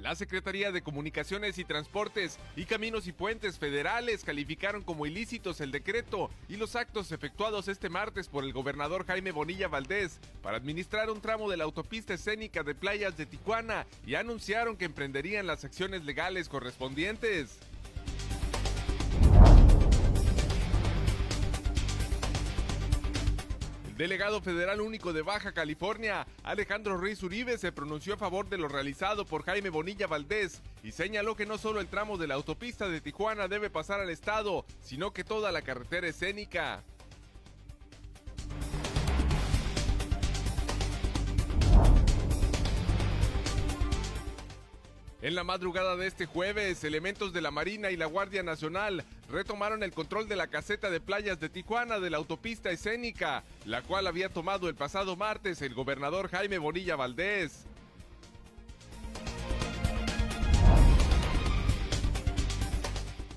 La Secretaría de Comunicaciones y Transportes y Caminos y Puentes Federales calificaron como ilícitos el decreto y los actos efectuados este martes por el gobernador Jaime Bonilla Valdés para administrar un tramo de la autopista escénica de Playas de Tijuana y anunciaron que emprenderían las acciones legales correspondientes. El delegado federal único de Baja California, Alejandro Ruiz Uribe, se pronunció a favor de lo realizado por Jaime Bonilla Valdés y señaló que no solo el tramo de la autopista de Tijuana debe pasar al estado, sino que toda la carretera escénica. En la madrugada de este jueves, elementos de la Marina y la Guardia Nacional retomaron el control de la caseta de Playas de Tijuana de la autopista escénica, la cual había tomado el pasado martes el gobernador Jaime Bonilla Valdés.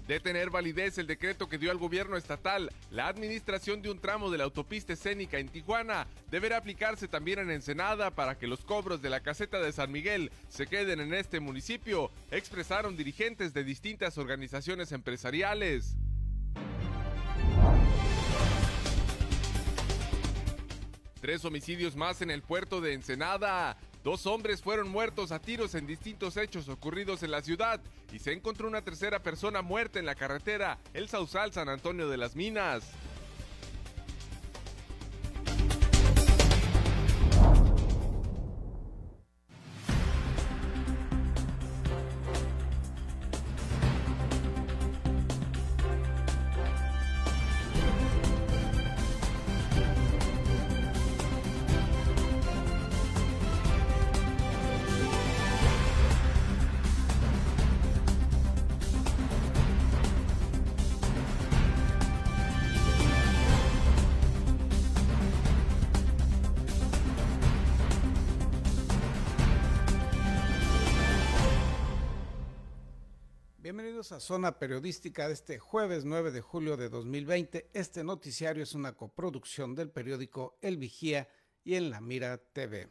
De tener validez el decreto que dio al gobierno estatal, la administración de un tramo de la autopista escénica en Tijuana deberá aplicarse también en Ensenada para que los cobros de la caseta de San Miguel se queden en este municipio, expresaron dirigentes de distintas organizaciones empresariales. Tres homicidios más en el puerto de Ensenada. 2 hombres fueron muertos a tiros en distintos hechos ocurridos en la ciudad y se encontró una tercera persona muerta en la carretera El Sausal-San Antonio de las Minas. Bienvenidos a Zona Periodística de este jueves 9 de julio de 2020. Este noticiario es una coproducción del periódico El Vigía y En la Mira TV.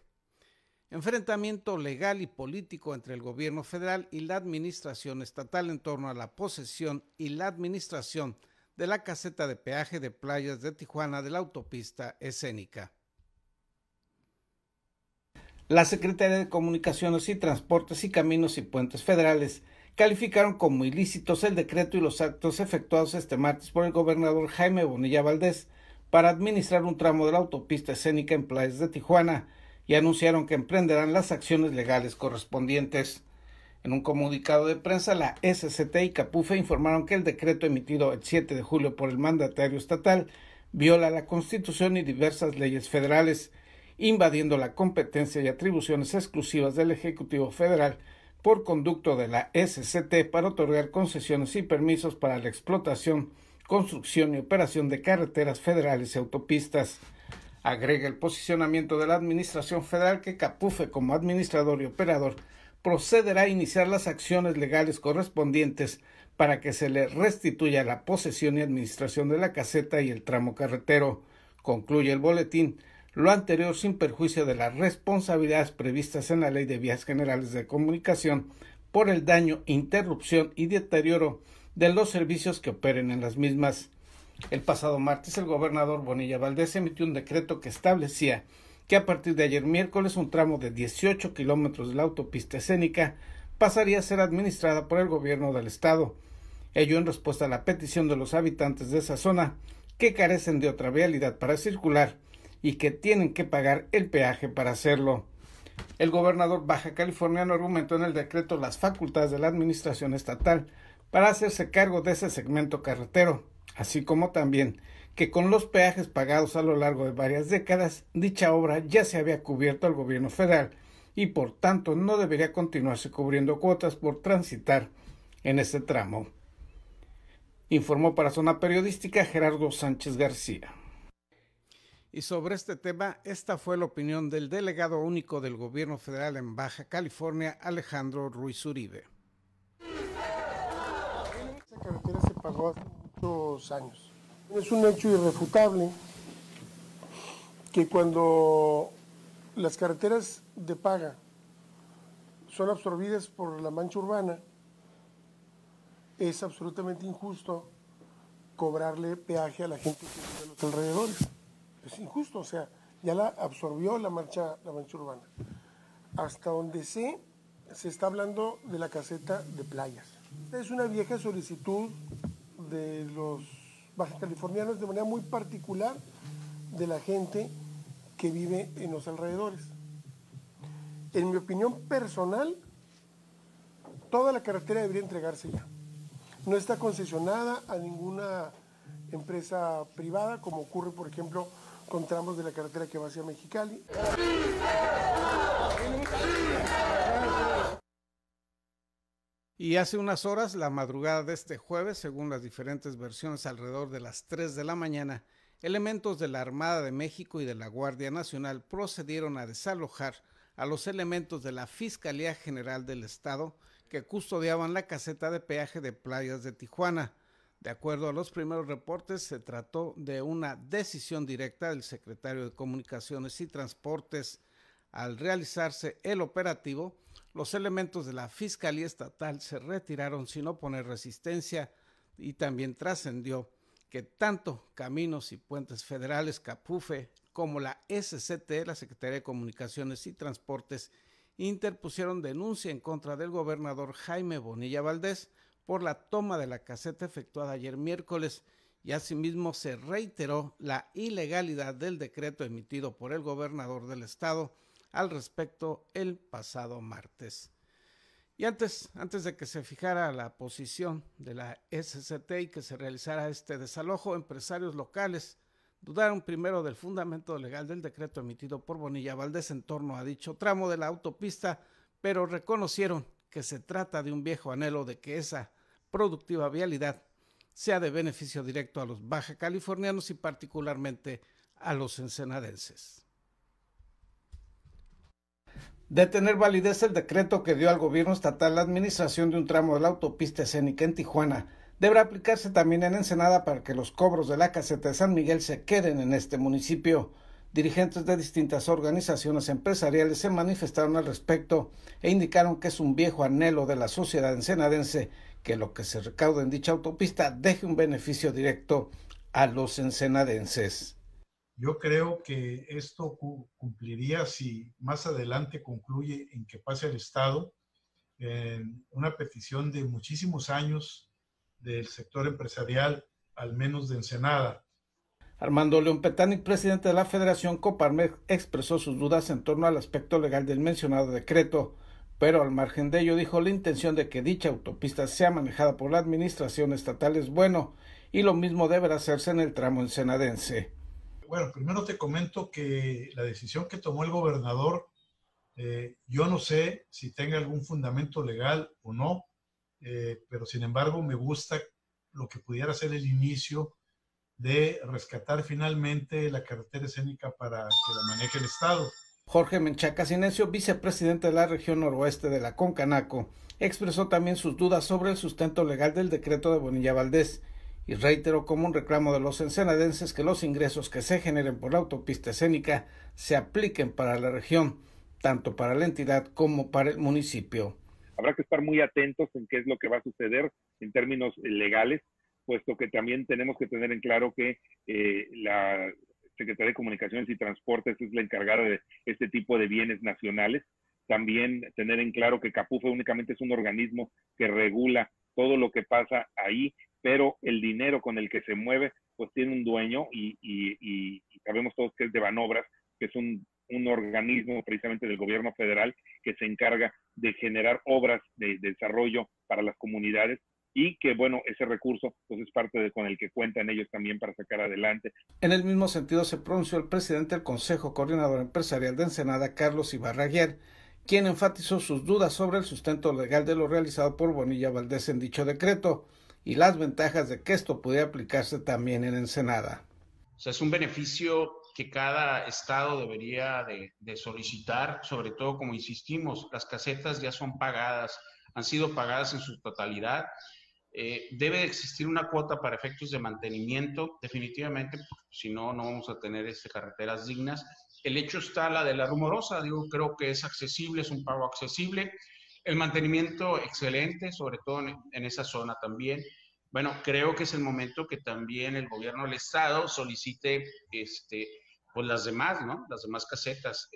Enfrentamiento legal y político entre el gobierno federal y la administración estatal en torno a la posesión y la administración de la caseta de peaje de Playas de Tijuana de la autopista escénica. La Secretaría de Comunicaciones y Transportes y Caminos y Puentes Federales calificaron como ilícitos el decreto y los actos efectuados este martes por el gobernador Jaime Bonilla Valdés para administrar un tramo de la autopista escénica en Playas de Tijuana y anunciaron que emprenderán las acciones legales correspondientes. En un comunicado de prensa, la SCT y Capufe informaron que el decreto emitido el 7 de julio por el mandatario estatal viola la Constitución y diversas leyes federales, invadiendo la competencia y atribuciones exclusivas del Ejecutivo Federal por conducto de la SCT para otorgar concesiones y permisos para la explotación, construcción y operación de carreteras federales y autopistas. Agrega el posicionamiento de la Administración Federal que Capufe, como administrador y operador, procederá a iniciar las acciones legales correspondientes para que se le restituya la posesión y administración de la caseta y el tramo carretero. Concluye el boletín. Lo anterior sin perjuicio de las responsabilidades previstas en la Ley de Vías Generales de Comunicación por el daño, interrupción y deterioro de los servicios que operen en las mismas. El pasado martes, el gobernador Bonilla Valdés emitió un decreto que establecía que a partir de ayer miércoles un tramo de 18 kilómetros de la autopista escénica pasaría a ser administrada por el gobierno del estado. Ello en respuesta a la petición de los habitantes de esa zona que carecen de otra vialidad para circular y que tienen que pagar el peaje para hacerlo. El gobernador baja californiano argumentó en el decreto las facultades de la administración estatal para hacerse cargo de ese segmento carretero, así como también que con los peajes pagados a lo largo de varias décadas, dicha obra ya se había cubierto al gobierno federal y por tanto no debería continuarse cubriendo cuotas por transitar en ese tramo. Informó para Zona Periodística Gerardo Sánchez García. Y sobre este tema, esta fue la opinión del delegado único del gobierno federal en Baja California, Alejandro Ruiz Uribe. Esa carretera se pagó hace muchos años. Es un hecho irrefutable que cuando las carreteras de paga son absorbidas por la mancha urbana, es absolutamente injusto cobrarle peaje a la gente que vive en los alrededores. Es injusto, o sea, ya la absorbió la mancha urbana. Hasta donde se está hablando de la caseta de playas. Es una vieja solicitud de los bajacalifornianos, de manera muy particular de la gente que vive en los alrededores. En mi opinión personal, toda la carretera debería entregarse ya. No está concesionada a ninguna empresa privada, como ocurre, por ejemplo, con tramos de la carretera que va hacia Mexicali. Y hace unas horas, la madrugada de este jueves, según las diferentes versiones, alrededor de las 3 de la mañana, elementos de la Armada de México y de la Guardia Nacional procedieron a desalojar a los elementos de la Fiscalía General del Estado que custodiaban la caseta de peaje de Playas de Tijuana. De acuerdo a los primeros reportes, se trató de una decisión directa del secretario de Comunicaciones y Transportes. Al realizarse el operativo, los elementos de la Fiscalía Estatal se retiraron sin oponer resistencia y también trascendió que tanto Caminos y Puentes Federales, CAPUFE, como la SCT, la Secretaría de Comunicaciones y Transportes, interpusieron denuncia en contra del gobernador Jaime Bonilla Valdés por la toma de la caseta efectuada ayer miércoles, y asimismo se reiteró la ilegalidad del decreto emitido por el gobernador del estado al respecto el pasado martes. Y antes de que se fijara la posición de la SCT y que se realizara este desalojo, empresarios locales dudaron primero del fundamento legal del decreto emitido por Bonilla Valdés en torno a dicho tramo de la autopista, pero reconocieron que se trata de un viejo anhelo de que esa productiva vialidad sea de beneficio directo a los bajacalifornianos y particularmente a los ensenadenses. De tener validez el decreto que dio al gobierno estatal la administración de un tramo de la autopista escénica en Tijuana, deberá aplicarse también en Ensenada para que los cobros de la caseta de San Miguel se queden en este municipio. Dirigentes de distintas organizaciones empresariales se manifestaron al respecto e indicaron que es un viejo anhelo de la sociedad ensenadense que lo que se recaude en dicha autopista deje un beneficio directo a los ensenadenses. Yo creo que esto cumpliría si más adelante concluye en que pase al Estado, en una petición de muchísimos años del sector empresarial, al menos de Ensenada. Armando León Petani, presidente de la Federación Coparmex, expresó sus dudas en torno al aspecto legal del mencionado decreto, pero al margen de ello dijo la intención de que dicha autopista sea manejada por la administración estatal es bueno y lo mismo deberá hacerse en el tramo ensenadense. Bueno, primero te comento que la decisión que tomó el gobernador, yo no sé si tenga algún fundamento legal o no, pero sin embargo me gusta lo que pudiera ser el inicio de rescatar finalmente la carretera escénica para que la maneje el Estado. Jorge Menchaca Cinesio, vicepresidente de la región noroeste de la Concanaco, expresó también sus dudas sobre el sustento legal del decreto de Bonilla Valdés y reiteró como un reclamo de los ensenadenses que los ingresos que se generen por la autopista escénica se apliquen para la región, tanto para la entidad como para el municipio. Habrá que estar muy atentos en qué es lo que va a suceder en términos legales, puesto que también tenemos que tener en claro que la Secretaría de Comunicaciones y Transportes es la encargada de este tipo de bienes nacionales. También tener en claro que CAPUFE únicamente es un organismo que regula todo lo que pasa ahí, pero el dinero con el que se mueve pues tiene un dueño y sabemos todos que es de Banobras, que es un organismo precisamente del gobierno federal que se encarga de generar obras de desarrollo para las comunidades y que, bueno, ese recurso pues es parte con el que cuentan ellos también para sacar adelante. En el mismo sentido se pronunció el presidente del Consejo Coordinador Empresarial de Ensenada, Carlos Ibarraguer, quien enfatizó sus dudas sobre el sustento legal de lo realizado por Bonilla Valdés en dicho decreto y las ventajas de que esto pudiera aplicarse también en Ensenada. O sea, es un beneficio que cada estado debería de solicitar, sobre todo, como insistimos, las casetas ya son pagadas, han sido pagadas en su totalidad. Debe de existir una cuota para efectos de mantenimiento, definitivamente, porque si no, no vamos a tener carreteras dignas. El hecho está la de la Rumorosa, creo que es accesible, es un pago accesible. El mantenimiento excelente, sobre todo en esa zona también. Bueno, creo que es el momento que también el gobierno del estado solicite pues las demás, ¿no? Las demás casetas.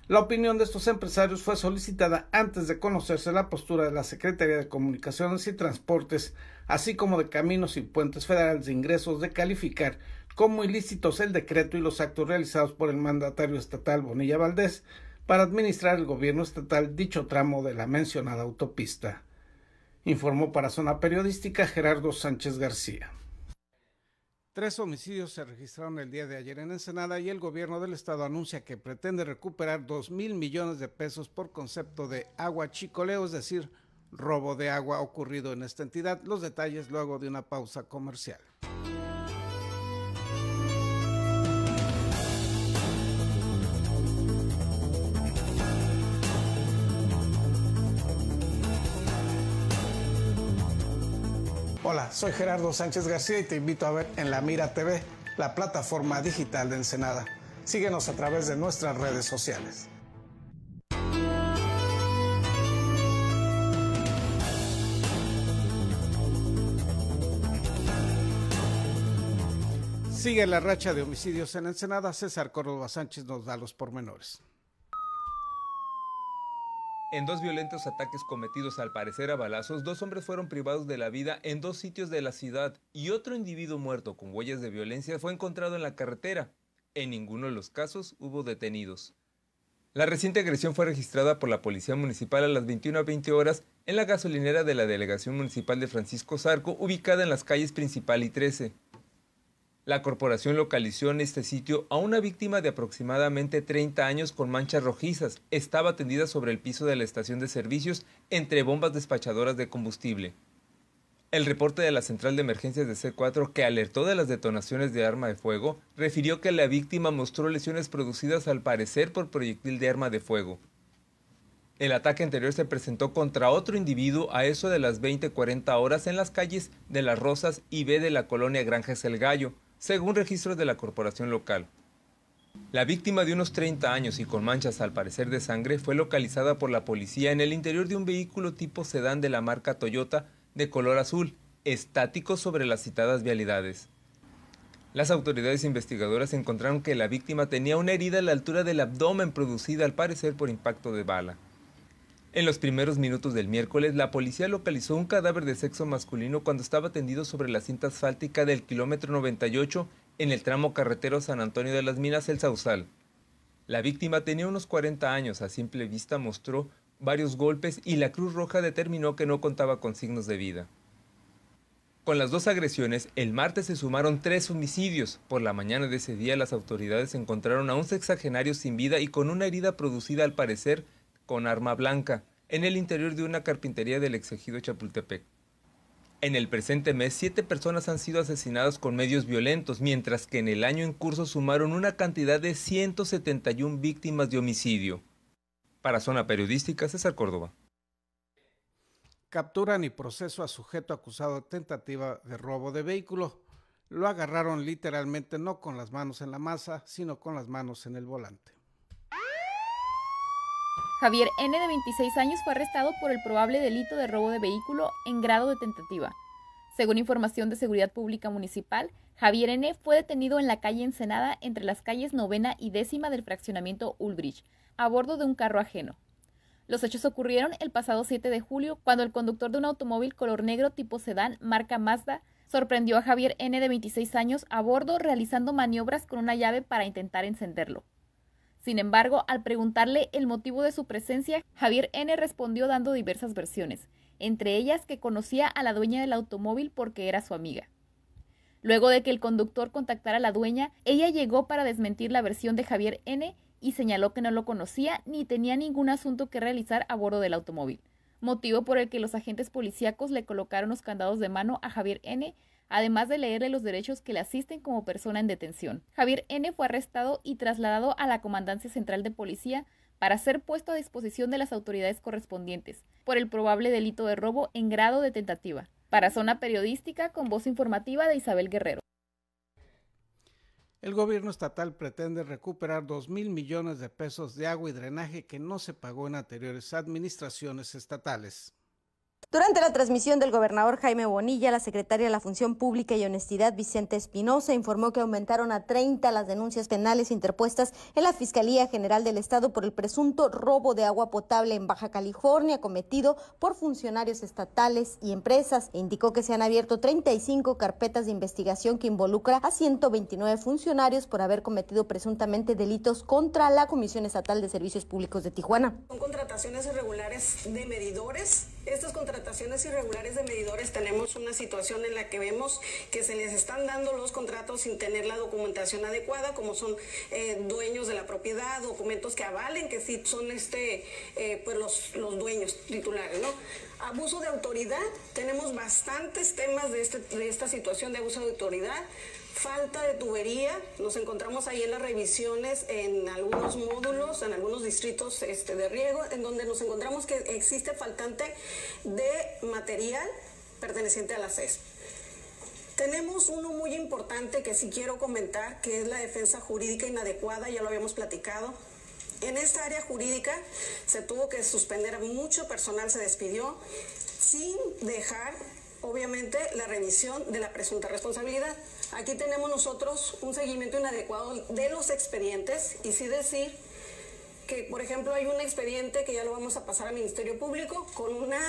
La opinión de estos empresarios fue solicitada antes de conocerse la postura de la Secretaría de Comunicaciones y Transportes, así como de Caminos y Puentes Federales de Ingresos, de calificar como ilícitos el decreto y los actos realizados por el mandatario estatal Bonilla Valdés para administrar el gobierno estatal dicho tramo de la mencionada autopista. Informó para Zona Periodística Gerardo Sánchez García. 3 homicidios se registraron el día de ayer en Ensenada y el gobierno del estado anuncia que pretende recuperar 2,000 millones de pesos por concepto de aguachicoleo, es decir, robo de agua ocurrido en esta entidad. Los detalles luego de una pausa comercial. Hola, soy Gerardo Sánchez García y te invito a ver en La Mira TV, la plataforma digital de Ensenada. Síguenos a través de nuestras redes sociales. Sigue la racha de homicidios en Ensenada. César Córdoba Sánchez nos da los pormenores. En 2 violentos ataques cometidos al parecer a balazos, 2 hombres fueron privados de la vida en 2 sitios de la ciudad y otro individuo muerto con huellas de violencia fue encontrado en la carretera. En ninguno de los casos hubo detenidos. La reciente agresión fue registrada por la Policía Municipal a las 21:20 horas en la gasolinera de la Delegación Municipal de Francisco Zarco, ubicada en las calles Principal y 13. La corporación localizó en este sitio a una víctima de aproximadamente 30 años con manchas rojizas. Estaba tendida sobre el piso de la estación de servicios entre bombas despachadoras de combustible. El reporte de la central de emergencias de C4, que alertó de las detonaciones de arma de fuego, refirió que la víctima mostró lesiones producidas al parecer por proyectil de arma de fuego. El ataque anterior se presentó contra otro individuo a eso de las 20:40 horas en las calles de Las Rosas y B de la colonia Granjas El Gallo, según registros de la corporación local. La víctima de unos 30 años y con manchas al parecer de sangre fue localizada por la policía en el interior de un vehículo tipo sedán de la marca Toyota de color azul, estático sobre las citadas vialidades. Las autoridades investigadoras encontraron que la víctima tenía una herida a la altura del abdomen producida al parecer por impacto de bala. En los primeros minutos del miércoles, la policía localizó un cadáver de sexo masculino cuando estaba tendido sobre la cinta asfáltica del kilómetro 98 en el tramo carretero San Antonio de las Minas El Sausal. La víctima tenía unos 40 años, a simple vista mostró varios golpes y la Cruz Roja determinó que no contaba con signos de vida. Con las 2 agresiones, el martes se sumaron 3 homicidios. Por la mañana de ese día, las autoridades encontraron a un sexagenario sin vida y con una herida producida al parecer con arma blanca, en el interior de una carpintería del exegido Chapultepec. En el presente mes, 7 personas han sido asesinadas con medios violentos, mientras que en el año en curso sumaron una cantidad de 171 víctimas de homicidio. Para Zona Periodística, César Córdoba. Capturan y proceso a sujeto acusado de tentativa de robo de vehículo. Lo agarraron literalmente no con las manos en la masa, sino con las manos en el volante. Javier N., de 26 años, fue arrestado por el probable delito de robo de vehículo en grado de tentativa. Según información de Seguridad Pública Municipal, Javier N. fue detenido en la calle Ensenada entre las calles 9ª y 10ª del fraccionamiento Ulbricht, a bordo de un carro ajeno. Los hechos ocurrieron el pasado 7 de julio, cuando el conductor de un automóvil color negro tipo sedán marca Mazda sorprendió a Javier N., de 26 años, a bordo realizando maniobras con una llave para intentar encenderlo. Sin embargo, al preguntarle el motivo de su presencia, Javier N. respondió dando diversas versiones, entre ellas que conocía a la dueña del automóvil porque era su amiga. Luego de que el conductor contactara a la dueña, ella llegó para desmentir la versión de Javier N. y señaló que no lo conocía ni tenía ningún asunto que realizar a bordo del automóvil, motivo por el que los agentes policíacos le colocaron los candados de mano a Javier N., además de leerle los derechos que le asisten como persona en detención. Javier N. fue arrestado y trasladado a la Comandancia Central de Policía para ser puesto a disposición de las autoridades correspondientes por el probable delito de robo en grado de tentativa. Para Zona Periodística, con voz informativa de Isabel Guerrero. El gobierno estatal pretende recuperar 2,000 millones de pesos de agua y drenaje que no se pagó en anteriores administraciones estatales. Durante la transmisión del gobernador Jaime Bonilla, la secretaria de la Función Pública y Honestidad, Vicente Espinosa, informó que aumentaron a 30 las denuncias penales interpuestas en la Fiscalía General del Estado por el presunto robo de agua potable en Baja California cometido por funcionarios estatales y empresas. E indicó que se han abierto 35 carpetas de investigación que involucra a 129 funcionarios por haber cometido presuntamente delitos contra la Comisión Estatal de Servicios Públicos de Tijuana. Son contrataciones irregulares de medidores. Estas contrataciones irregulares de medidores, tenemos una situación en la que vemos que se les están dando los contratos sin tener la documentación adecuada, como son dueños de la propiedad, documentos que avalen que sí son pues los dueños titulares, ¿no? Abuso de autoridad, tenemos bastantes temas de esta situación de abuso de autoridad. Falta de tubería, nos encontramos ahí en las revisiones en algunos módulos, en algunos distritos de riego, en donde nos encontramos que existe faltante de material perteneciente a la CESP. Tenemos uno muy importante que sí quiero comentar, que es la defensa jurídica inadecuada, ya lo habíamos platicado. En esta área jurídica se tuvo que suspender, mucho personal se despidió, sin dejar, obviamente, la revisión de la presunta responsabilidad. Aquí tenemos nosotros un seguimiento inadecuado de los expedientes y sí decir que, por ejemplo, hay un expediente que ya lo vamos a pasar al Ministerio Público con una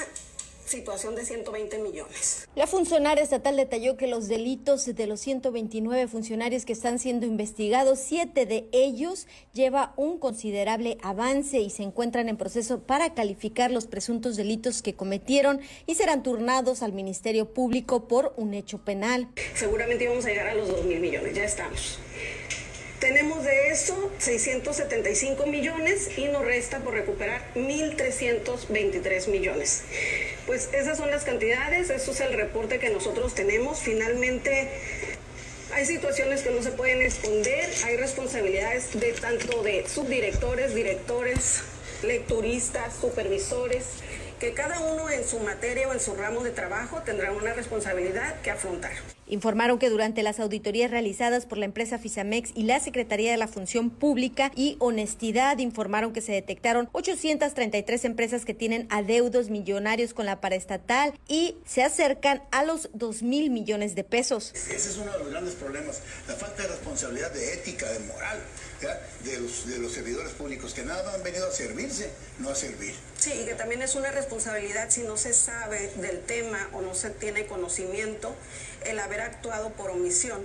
situación de 120 millones. La funcionaria estatal detalló que los delitos de los 129 funcionarios que están siendo investigados, 7 de ellos lleva un considerable avance y se encuentran en proceso para calificar los presuntos delitos que cometieron y serán turnados al Ministerio Público por un hecho penal. Seguramente íbamos a llegar a los 2,000 millones, ya estamos. Tenemos de eso 675 millones y nos resta por recuperar 1,323 millones. Pues esas son las cantidades, eso es el reporte que nosotros tenemos. Finalmente hay situaciones que no se pueden esconder, hay responsabilidades de tanto de subdirectores, directores, lecturistas, supervisores, que cada uno en su materia o en su ramo de trabajo tendrá una responsabilidad que afrontar. Informaron que durante las auditorías realizadas por la empresa Fisamex y la Secretaría de la Función Pública y Honestidad, informaron que se detectaron 833 empresas que tienen adeudos millonarios con la paraestatal y se acercan a los 2,000 millones de pesos. Ese es uno de los grandes problemas, la falta de responsabilidad, de ética, de moral, ¿ya? De los servidores públicos, que nada han venido a servirse, no a servir. Sí, y que también es una responsabilidad si no se sabe del tema o no se tiene conocimiento, el haber actuado por omisión,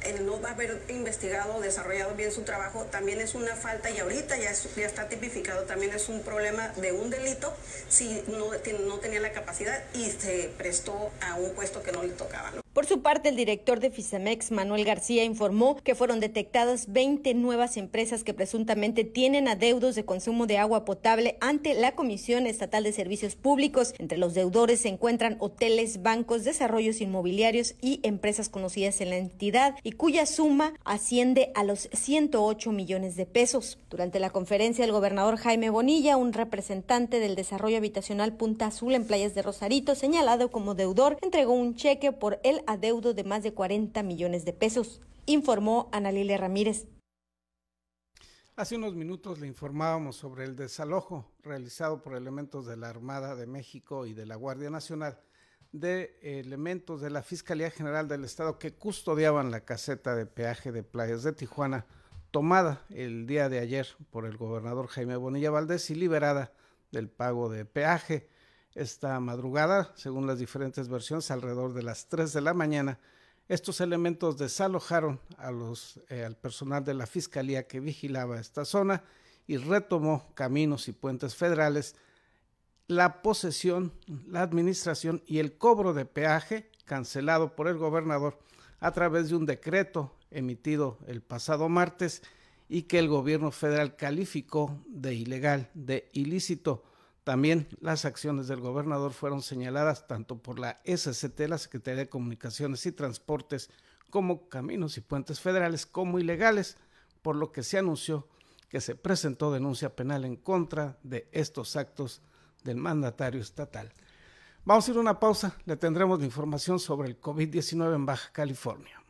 el no haber investigado o desarrollado bien su trabajo, también es una falta y ahorita ya está tipificado, también es un problema de un delito si no tenía la capacidad y se prestó a un puesto que no le tocaba, ¿no? Por su parte, el director de Fisamex, Manuel García, informó que fueron detectadas 20 nuevas empresas que presuntamente tienen adeudos de consumo de agua potable ante la Comisión Estatal de Servicios Públicos. Entre los deudores se encuentran hoteles, bancos, desarrollos inmobiliarios y empresas conocidas en la entidad y cuya suma asciende a los 108 millones de pesos. Durante la conferencia, el gobernador Jaime Bonilla, un representante del desarrollo habitacional Punta Azul en Playas de Rosarito, señalado como deudor, entregó un cheque por el adeudo de más de 40 millones de pesos, informó Ana Lilia Ramírez. Hace unos minutos le informábamos sobre el desalojo realizado por elementos de la Armada de México y de la Guardia Nacional de elementos de la Fiscalía General del Estado que custodiaban la caseta de peaje de Playas de Tijuana, tomada el día de ayer por el gobernador Jaime Bonilla Valdés y liberada del pago de peaje. Esta madrugada, según las diferentes versiones, alrededor de las 3 de la mañana, estos elementos desalojaron al personal de la Fiscalía que vigilaba esta zona y retomó Caminos y Puentes Federales la posesión, la administración y el cobro de peaje cancelado por el gobernador a través de un decreto emitido el pasado martes y que el gobierno federal calificó de ilegal, de ilícito. También las acciones del gobernador fueron señaladas tanto por la SCT, la Secretaría de Comunicaciones y Transportes, como Caminos y Puentes Federales, como ilegales, por lo que se anunció que se presentó denuncia penal en contra de estos actos del mandatario estatal. Vamos a ir a una pausa, le tendremos la información sobre el COVID-19 en Baja California.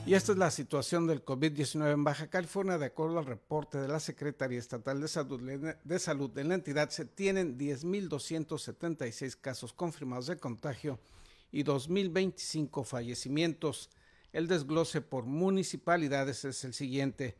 Y esta es la situación del COVID-19 en Baja California. De acuerdo al reporte de la Secretaría Estatal de Salud, en la entidad se tienen 10,276 casos confirmados de contagio y 2,025 fallecimientos. El desglose por municipalidades es el siguiente.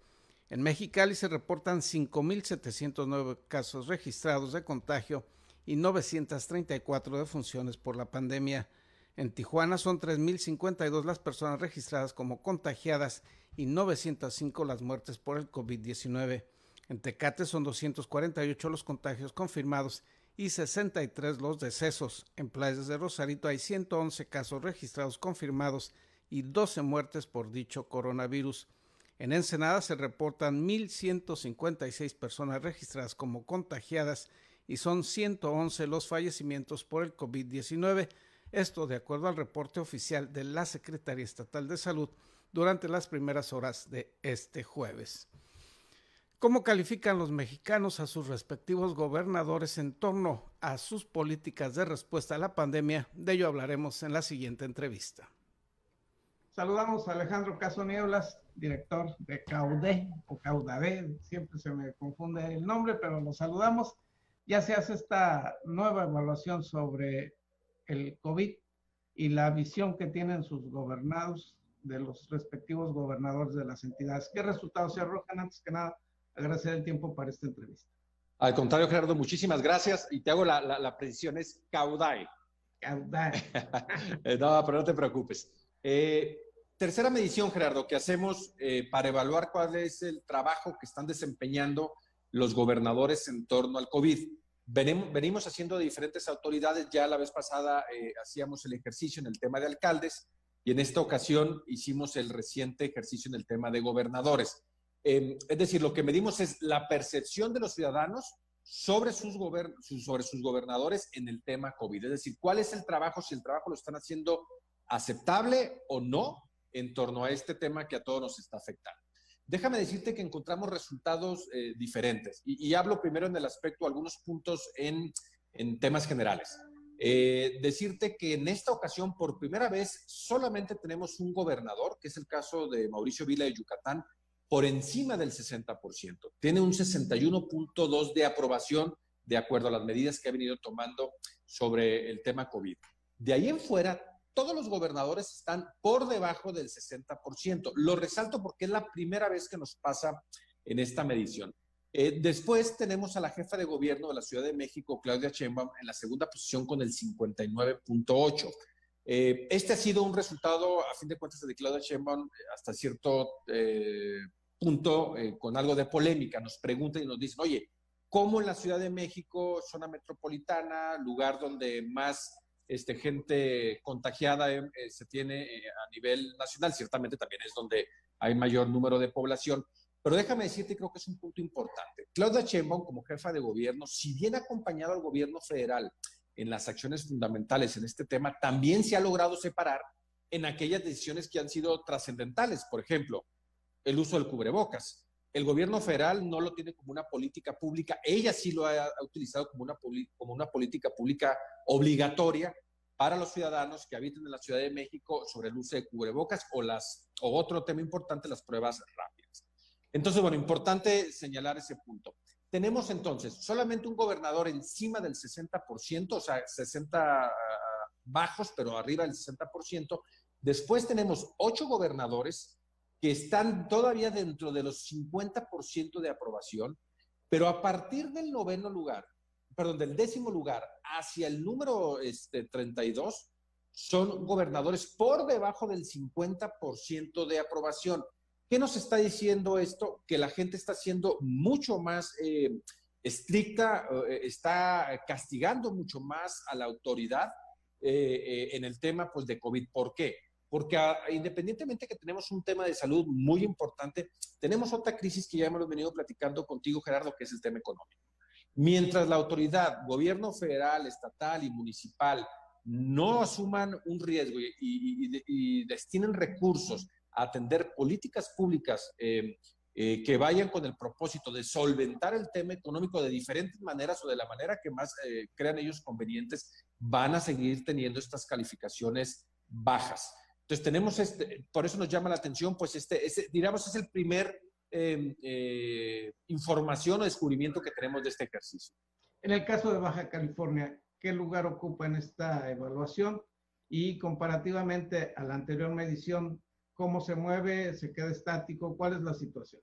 En Mexicali se reportan 5,709 casos registrados de contagio y 934 defunciones por la pandemia. En Tijuana son 3,052 las personas registradas como contagiadas y 905 las muertes por el COVID-19. En Tecate son 248 los contagios confirmados y 63 los decesos. En Playas de Rosarito hay 111 casos registrados confirmados y 12 muertes por dicho coronavirus. En Ensenada se reportan 1,156 personas registradas como contagiadas y son 111 los fallecimientos por el COVID-19. Esto de acuerdo al reporte oficial de la Secretaría Estatal de Salud durante las primeras horas de este jueves. ¿Cómo califican los mexicanos a sus respectivos gobernadores en torno a sus políticas de respuesta a la pandemia? De ello hablaremos en la siguiente entrevista. Saludamos a Alejandro Caso Nieblas, director de CAUDE o CAUDADE, siempre se me confunde el nombre, pero lo saludamos. Ya se hace esta nueva evaluación sobre el COVID y la visión que tienen sus gobernados de los respectivos gobernadores de las entidades. ¿Qué resultados se arrojan? Antes que nada, agradecer el tiempo para esta entrevista. Al contrario, Gerardo, muchísimas gracias y te hago la precisión, es CAUDAE. CAUDAE. No, pero no te preocupes. Tercera medición, Gerardo, que hacemos para evaluar cuál es el trabajo que están desempeñando los gobernadores en torno al COVID. Venimos haciendo de diferentes autoridades. Ya la vez pasada hacíamos el ejercicio en el tema de alcaldes y en esta ocasión hicimos el reciente ejercicio en el tema de gobernadores. Es decir, lo que medimos es la percepción de los ciudadanos sobre sus gobernadores en el tema COVID. Es decir, cuál es el trabajo, si el trabajo lo están haciendo aceptable o no en torno a este tema que a todos nos está afectando. Déjame decirte que encontramos resultados diferentes y hablo primero en el aspecto, algunos puntos en temas generales. Decirte que en esta ocasión, por primera vez, solamente tenemos un gobernador, que es el caso de Mauricio Vila de Yucatán, por encima del 60%. Tiene un 61.2% de aprobación de acuerdo a las medidas que ha venido tomando sobre el tema COVID. De ahí en fuera, todos los gobernadores están por debajo del 60%. Lo resalto porque es la primera vez que nos pasa en esta medición. Después tenemos a la jefa de gobierno de la Ciudad de México, Claudia Sheinbaum, en la segunda posición con el 59.8%. Este ha sido un resultado, a fin de cuentas, de Claudia Sheinbaum hasta cierto punto con algo de polémica. Nos preguntan y nos dicen, oye, ¿cómo en la Ciudad de México, zona metropolitana, lugar donde más gente contagiada se tiene a nivel nacional? Ciertamente también es donde hay mayor número de población. Pero déjame decirte, creo que es un punto importante. Claudia Sheinbaum, como jefa de gobierno, si bien ha acompañado al gobierno federal en las acciones fundamentales en este tema, también se ha logrado separar en aquellas decisiones que han sido trascendentales. Por ejemplo, el uso del cubrebocas. El gobierno federal no lo tiene como una política pública. Ella sí lo ha utilizado como una política pública obligatoria para los ciudadanos que habitan en la Ciudad de México sobre el uso de cubrebocas o otro tema importante, las pruebas rápidas. Entonces, bueno, importante señalar ese punto. Tenemos entonces solamente un gobernador encima del 60%, o sea, 60 bajos, pero arriba del 60%. Después tenemos 8 gobernadores que están todavía dentro de los 50% de aprobación, pero a partir del del 10º lugar hacia el número 32, son gobernadores por debajo del 50% de aprobación. ¿Qué nos está diciendo esto? Que la gente está siendo mucho más estricta, está castigando mucho más a la autoridad en el tema pues, de COVID. ¿Por qué? Porque independientemente que tenemos un tema de salud muy importante, tenemos otra crisis que ya hemos venido platicando contigo, Gerardo, que es el tema económico. Mientras la autoridad, gobierno federal, estatal y municipal, no asuman un riesgo y destinen recursos a atender políticas públicas que vayan con el propósito de solventar el tema económico de diferentes maneras o de la manera que más crean ellos convenientes, van a seguir teniendo estas calificaciones bajas. Entonces tenemos por eso nos llama la atención, pues digamos, es el primer información o descubrimiento que tenemos de este ejercicio. En el caso de Baja California, ¿qué lugar ocupa en esta evaluación? Y comparativamente a la anterior medición, ¿cómo se mueve? ¿Se queda estático? ¿Cuál es la situación?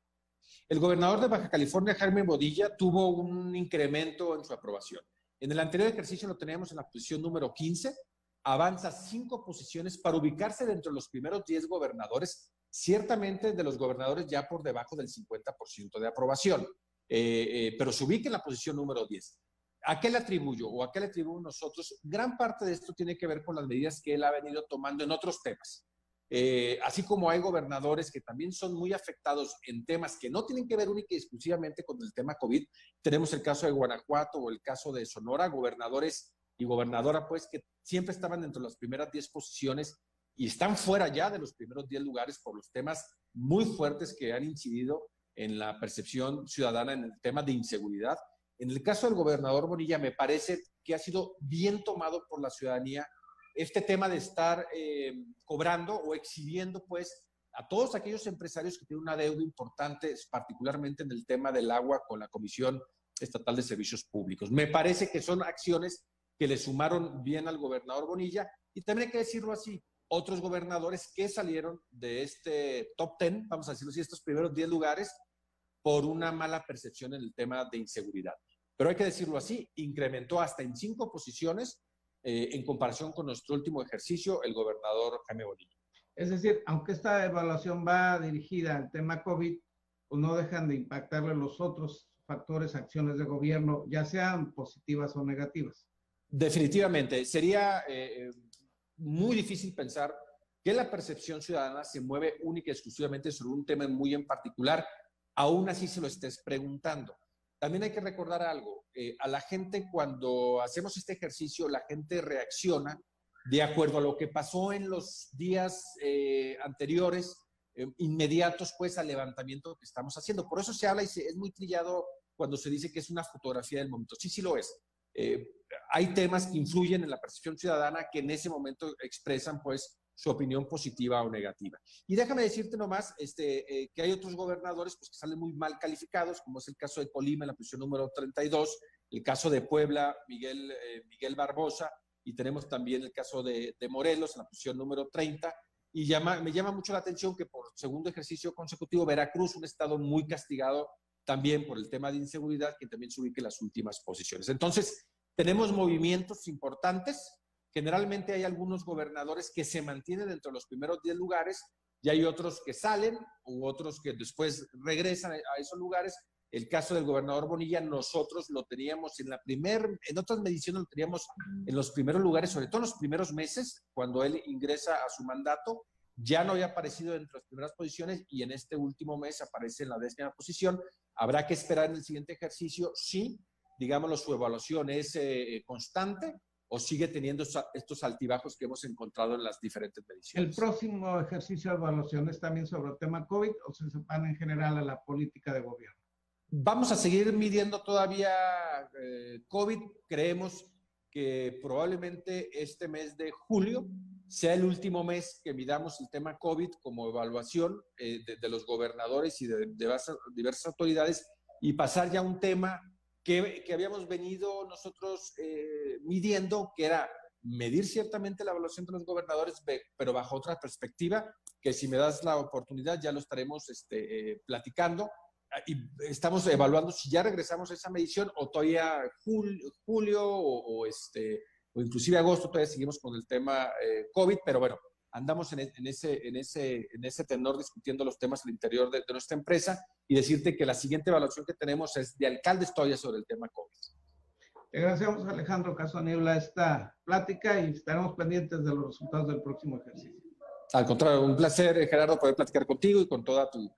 El gobernador de Baja California, Jaime Bonilla, tuvo un incremento en su aprobación. En el anterior ejercicio lo teníamos en la posición número 15, avanza 5 posiciones para ubicarse dentro de los primeros 10 gobernadores, ciertamente de los gobernadores ya por debajo del 50% de aprobación, pero se ubica en la posición número 10. ¿A qué le atribuyo o a qué le atribuimos nosotros? Gran parte de esto tiene que ver con las medidas que él ha venido tomando en otros temas. Así como hay gobernadores que también son muy afectados en temas que no tienen que ver única y exclusivamente con el tema COVID. Tenemos el caso de Guanajuato o el caso de Sonora, gobernadores y gobernadora pues que siempre estaban dentro de las primeras 10 posiciones y están fuera ya de los primeros 10 lugares por los temas muy fuertes que han incidido en la percepción ciudadana en el tema de inseguridad. En el caso del gobernador Bonilla me parece que ha sido bien tomado por la ciudadanía este tema de estar cobrando o exhibiendo pues a todos aquellos empresarios que tienen una deuda importante, particularmente en el tema del agua con la Comisión Estatal de Servicios Públicos. Me parece que son acciones que le sumaron bien al gobernador Bonilla y también hay que decirlo así, otros gobernadores que salieron de este top 10, vamos a decirlo así, estos primeros 10 lugares por una mala percepción en el tema de inseguridad. Pero hay que decirlo así, incrementó hasta en 5 posiciones en comparación con nuestro último ejercicio, el gobernador Jaime Bonilla. Es decir, aunque esta evaluación va dirigida al tema COVID, pues no dejan de impactarle los otros factores, acciones de gobierno, ya sean positivas o negativas. Definitivamente, sería muy difícil pensar que la percepción ciudadana se mueve única y exclusivamente sobre un tema muy en particular, aún así se lo estés preguntando. También hay que recordar algo, a la gente cuando hacemos este ejercicio, la gente reacciona de acuerdo a lo que pasó en los días anteriores, inmediatos pues al levantamiento que estamos haciendo. Por eso se habla y es muy trillado cuando se dice que es una fotografía del momento. Sí, sí lo es. Hay temas que influyen en la percepción ciudadana que en ese momento expresan pues su opinión positiva o negativa. Y déjame decirte nomás que hay otros gobernadores pues, que salen muy mal calificados, como es el caso de Colima en la posición número 32, el caso de Puebla, Miguel Barbosa, y tenemos también el caso de Morelos en la posición número 30, y me llama mucho la atención que por segundo ejercicio consecutivo Veracruz, un estado muy castigado también por el tema de inseguridad, que también se ubique en las últimas posiciones. Entonces, tenemos movimientos importantes. Generalmente hay algunos gobernadores que se mantienen dentro de los primeros 10 lugares y hay otros que salen u otros que después regresan a esos lugares. El caso del gobernador Bonilla, nosotros lo teníamos en otras mediciones lo teníamos en los primeros lugares, sobre todo en los primeros meses, cuando él ingresa a su mandato. Ya no había aparecido dentro de las primeras posiciones y en este último mes aparece en la 10ª posición. Habrá que esperar en el siguiente ejercicio si, digámoslo, su evaluación es constante o sigue teniendo estos altibajos que hemos encontrado en las diferentes mediciones. ¿El próximo ejercicio de evaluación es también sobre el tema COVID o se van en general a la política de gobierno? Vamos a seguir midiendo todavía COVID. Creemos que probablemente este mes de julio sea el último mes que midamos el tema COVID como evaluación de los gobernadores y de diversas autoridades y pasar ya a un tema que habíamos venido nosotros midiendo, que era medir ciertamente la evaluación de los gobernadores, pero bajo otra perspectiva, que si me das la oportunidad ya lo estaremos platicando. Y estamos evaluando si ya regresamos a esa medición o todavía julio o inclusive agosto todavía seguimos con el tema COVID, pero bueno, andamos en ese tenor discutiendo los temas al interior de nuestra empresa y decirte que la siguiente evaluación que tenemos es de alcaldes todavía sobre el tema COVID. Le agradecemos a Alejandro Casonibla esta plática y estaremos pendientes de los resultados del próximo ejercicio. Al contrario, un placer, Gerardo, poder platicar contigo y con toda tu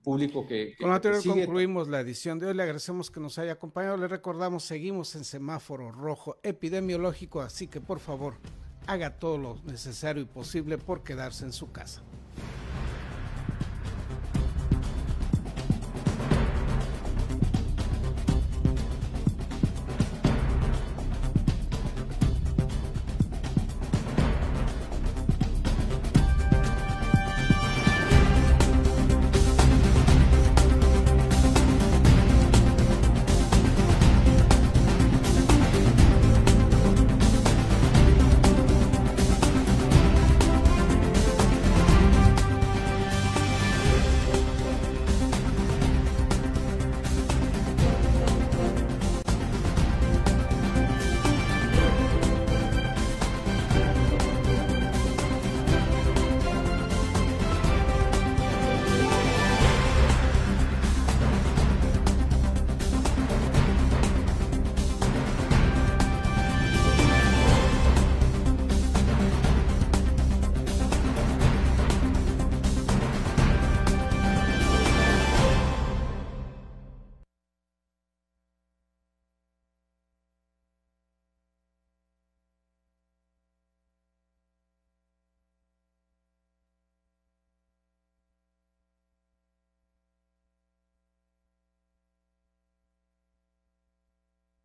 público que con lo anterior sigue. Concluimos la edición de hoy. Le agradecemos que nos haya acompañado. Le recordamos, seguimos en semáforo rojo epidemiológico, así que por favor haga todo lo necesario y posible por quedarse en su casa.